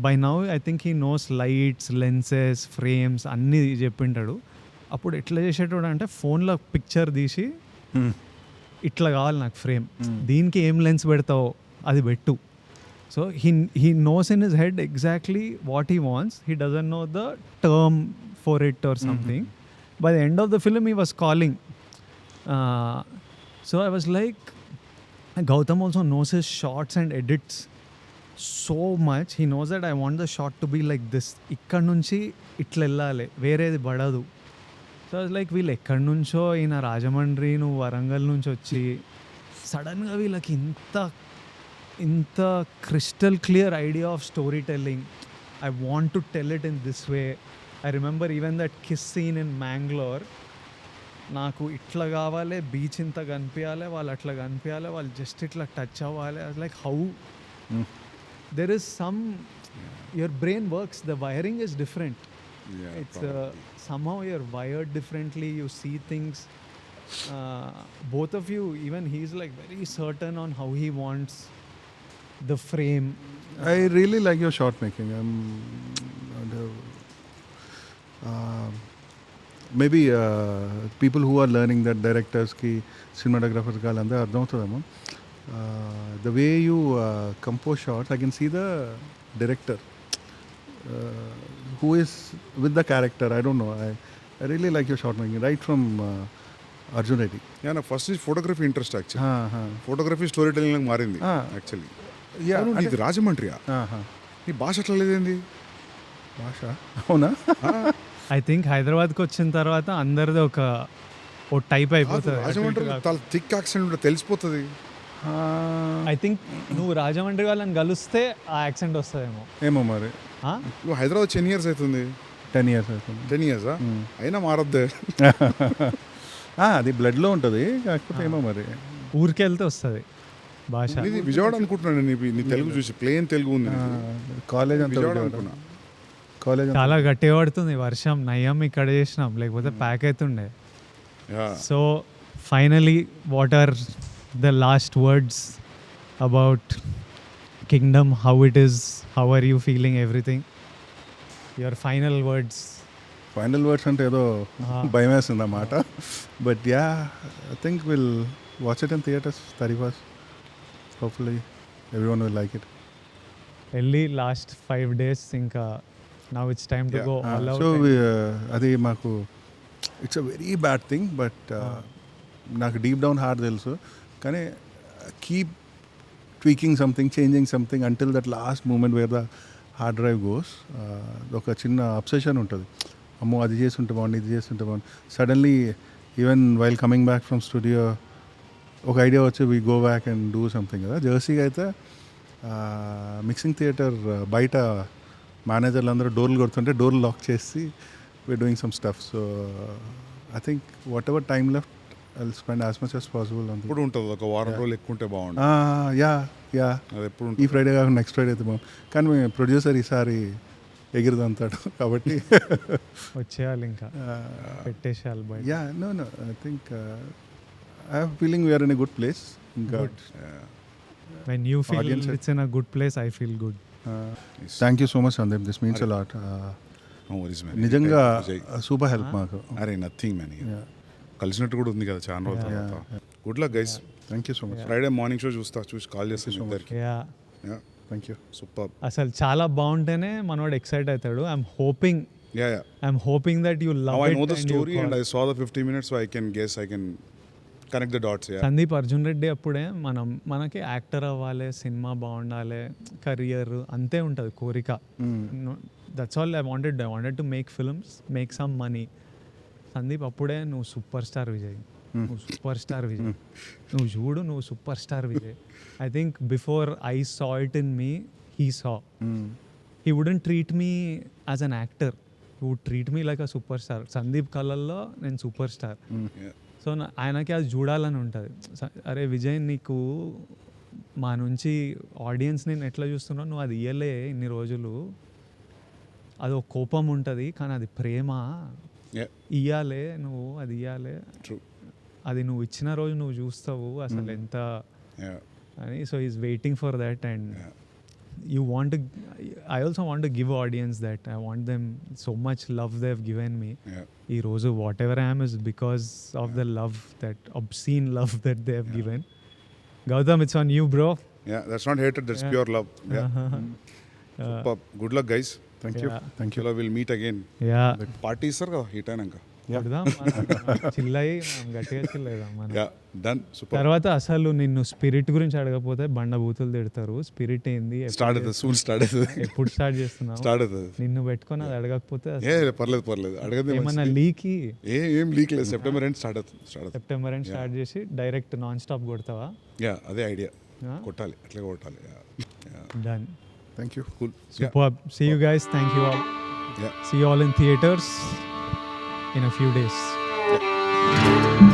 By now I think he knows lights lenses frames అన్నీ చెప్పింటాడు. అప్పుడు ఎట్లా చేసేటోడు అంటే ఫోన్లో పిక్చర్ తీసి ఇట్లా కావాలి నాకు ఫ్రేమ్, దీనికి ఏం లెన్స్ పెడతావో అది పెట్టు. So he knows in his head exactly what he wants. He doesn't know the term for it or something. By the end of the film he was calling. So I was like, Gowtam also knows his shots and edits so much. He knows that I want the shot to be like this, ఇక్కడ నుంచి ఇట్లా వెళ్ళాలి, వేరేది పడదు. So I was like, వీళ్ళు ఎక్కడి నుంచో ఈయన రాజమండ్రి నువ్వు వరంగల్ నుంచి వచ్చి సడన్గా వీళ్ళకి ఇంత crystal clear idea of story telling. I want to tell it in this way. I remember even that kiss scene in Mangalore. నాకు ఇట్లా కావాలి, బీచ్ ఇంత కనిపించాలి, వాళ్ళు అట్లా కనిపించాలి, వాళ్ళు జస్ట్ ఇట్లా టచ్ అవ్వాలి. Like how there is some your brain works, the wiring is different. It's somehow you're wired differently, you see things. Both of you, even he's like very certain on how he wants the frame. I really like your shot making. Maybe people who are learning that directors ki cinematographers ka landa ardham avutademo. The way you compose shots, I can see the director who is with the character. I don't know, I really like your shot making right from Arjun Reddy. Yeah నాకు first నుంచి photography interest actually. Photography story telling మారింది actually. ఇది రాజమండ్రియా, నీ భాష అట్లా లేదేంది భాష? అవునా? I think హైదరాబాద్కి వచ్చిన తర్వాత అందరిది ఓ టైప్ అయిపోతుంది. రాజమండ్రి చాలా థిక్ యాక్సెంట్ ఉంటుంది, తెలిసిపోతుంది. ఐ థింక్ నువ్వు రాజమండ్రి వాళ్ళని కలిస్తే ఆ యాక్సెంట్ వస్తుందేమో. ఏమో మరి. నువ్వు హైదరాబాద్ 10 years అవుతుంది. 10 years అవుతుంది. 10 years అయినా మారద్దే. అది బ్లడ్లో ఉంటుంది, కాకపోతే ఏమో మరి ఊరికి వెళ్తే వస్తుంది భాష. ఇది విజయవాడ అనుకుంటున్నాను, నీ తెలుగు చూసి ప్లేన్ తెలుగు ఉంది. కాలేజ్ అంతా విజయవాడ అనుకున్నా. కాలేజ్ చాలా గట్టిగా పడుతుంది వర్షం, నయ్యం ఇక్కడ చేసినాం లేకపోతే ప్యాక్ అవుతుండే. So finally what are the last words about Kingdom, how it is, how are you feeling everything, your final words? Final words అంటే ఏదో భయం వేస్తుంది అన్నమాట. But yeah, I think will watch it in theatres 31st. Hopefully everyone will like it. వెళ్ళి last 5 days ఇంకా now it's time to go all out. So అది మాకు it's a very bad thing, but నాకు deep down heart తెలుసు. కానీ keep tweaking something, changing something until that last moment where the hard drive goes. ఒక చిన్న obsession ఉంటుంది, అమ్మో అది చేస్తుంటే బాగుంది, ఇది చేస్తుంటే బాగుంది. Suddenly even while coming back from studio ఒక ఐడియా వచ్చి we go back and do something కదా. జెర్సీగా అయితే మిక్సింగ్ థియేటర్ బయట మేనేజర్లు అందరూ డోర్లు కొడుతుంటే డోర్లు లాక్ చేసి we're doing some stuff. So I think whatever time left I will spend as much as possible on. ఇప్పుడు ఉంటుంది ఒక వారం రోజులు ఎక్కువ ఉంటే బాగుంటుంది. యా అది ఎప్పుడు ఈ ఫ్రైడే కాకుండా నెక్స్ట్ ఫ్రైడే అయితే బాగుంది. కానీ మీ ప్రొడ్యూసర్ ఈసారి ఎగిరిదంతాడు కాబట్టి వచ్చేయాలి, ఇంకా పెట్టేసేయాలి బయట. Yeah no I think I have feeling we're in a good place. ఇంకా When you feel Audience it's in a good place, I feel good. Thank you so much Sandeep, this means a lot. No worries, man. నిజంగా Vijay. Super help మాకు. అరే nothing man. Yeah. కలిసినట్టు కూడా ఉంది కదా చాలా రోజుల తర్వాత. Good luck guys. Thank you so much. Friday morning show చూసి కాల్ చేస్తాను ఇద్దరికి. Yeah. Thank you. సూపర్. అసలు చాలా బాగుంటేనే మనోడు ఎక్సైట్ అవుతాడు. I'm hoping that you love Now I it. know the story and I saw the 50 minutes, so I can guess, I can connect the dots. Yeah. Sandeep Arjun Reddy అప్పుడే మనకి actor అవ్వాలి, cinema బాగుండాలి, career అంతే ఉంటుంది కోరిక. That's all I wanted to make films, make some money. Sandeep అప్పుడే నువ్వు super star Vijay, నువ్వు సూపర్ స్టార్ విజయ్, నువ్వు చూడు నువ్వు super star Vijay. I think before I saw it in me, he saw. He wouldn't treat me as an actor, he would treat me like a super star. Sandeep కళ్ళల్లో నేను super star. Yeah. So ఆయనకి అది చూడాలని ఉంటుంది. అరే విజయ్, నీకు మా నుంచి ఆడియన్స్ నేను ఎట్లా చూస్తున్నావు, నువ్వు అది ఇయ్యలే ఇన్ని రోజులు, అది ఒక కోపం ఉంటుంది కానీ అది ప్రేమ. Yeah. ఇయ్యాలే నువ్వు, అది ఇయ్యాలే, True. అది నువ్వు ఇచ్చిన రోజు నువ్వు చూస్తావు అసలు ఎంత Yeah. అని. So is waiting for that. And Yeah. you want to, I also want to give audience that. I want them so much love they've given me. Yeah. Ee roju whatever I am is because of the love, that obscene love that they have given. Gowtam, it's on you, bro. Yeah, that's not hatred, that's pure love. Yeah. Super. Good luck guys. Thank you. Thank you. Chalo, we'll meet again. Yeah. Party ఇస్తారు కదా hit అయినాక. కొడదాం, చిల్లయి గట్టిగా చిల్లేదాం మనం. Yeah, done. Super. తర్వాత అసలు నిన్ను spirit గురించి అడగకపోతే బండ బూతులు తిడతారు. స్పిరిట్ ఏంది, స్టార్ట్ అవుతుంది, soon start అవుతుంది. ఎప్పుడు స్టార్ట్ చేస్తున్నావు? స్టార్ట్ అవుతుంది. నిన్ను పెట్టుకొని అది అడగకపోతే పర్లేదు అడగదు. ఏమన్నా లీకి ఏం లీక్ లేదు. సెప్టెంబర్ ఎండ్ స్టార్ట్ అవుతుంది. సెప్టెంబర్ అండ్ స్టార్ట్ చేసి డైరెక్ట్ నాన్ స్టాప్ కొడతావా? యా, అదే ఐడియా. కొట్టాలి, అట్లా కొట్టాలి. Done. Thank you. Cool. Superb. See you guys. Thank you all. Yeah. See you all in theaters in a few days. Yeah.